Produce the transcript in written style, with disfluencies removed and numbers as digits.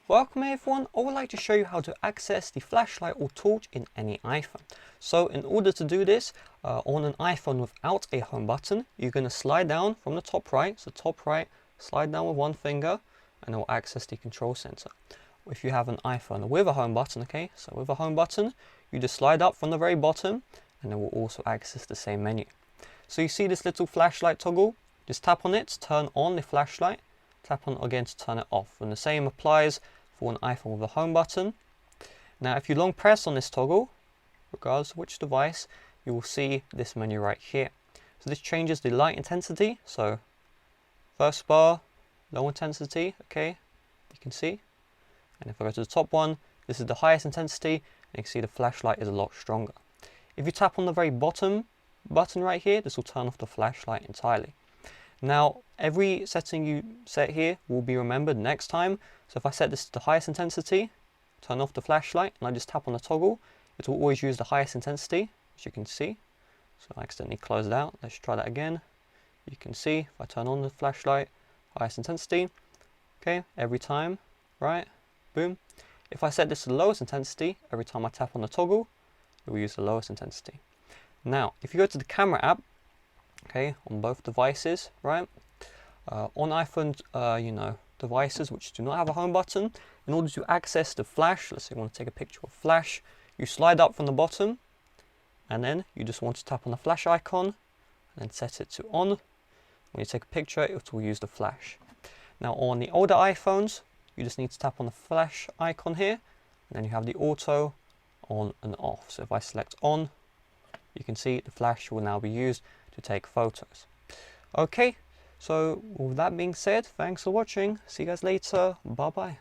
Welcome everyone, I would like to show you how to access the flashlight or torch in any iPhone. So in order to do this, on an iPhone without a home button, you're going to slide down from the top right, so top right, slide down with one finger and it will access the control center. If you have an iPhone with a home button, okay, so with a home button, you just slide up from the very bottom and it will also access the same menu. So you see this little flashlight toggle, just tap on it to turn on the flashlight, tap on it again to turn it off, and the same applies for an iPhone with a home button. Now if you long press on this toggle, regardless of which device, you will see this menu right here. So this changes the light intensity, so first bar, low intensity, okay, you can see. And if I go to the top one, this is the highest intensity, and you can see the flashlight is a lot stronger. If you tap on the very bottom button right here, this will turn off the flashlight entirely. Now, every setting you set here will be remembered next time. So if I set this to the highest intensity, turn off the flashlight, and I just tap on the toggle, it will always use the highest intensity, as you can see. So I accidentally closed it out. Let's try that again. You can see if I turn on the flashlight, highest intensity, okay, every time, right, boom. If I set this to the lowest intensity, every time I tap on the toggle, it will use the lowest intensity. Now, if you go to the camera app, okay, on both devices, right, on iPhone, devices which do not have a home button, in order to access the flash, let's say you want to take a picture of flash, you slide up from the bottom, and then you just want to tap on the flash icon, and then set it to on. When you take a picture, it will use the flash. Now on the older iPhones, you just need to tap on the flash icon here, and then you have the auto on and off. So if I select on, you can see the flash will now be used to take photos. Okay, so with that being said, thanks for watching. See you guys later. Bye bye.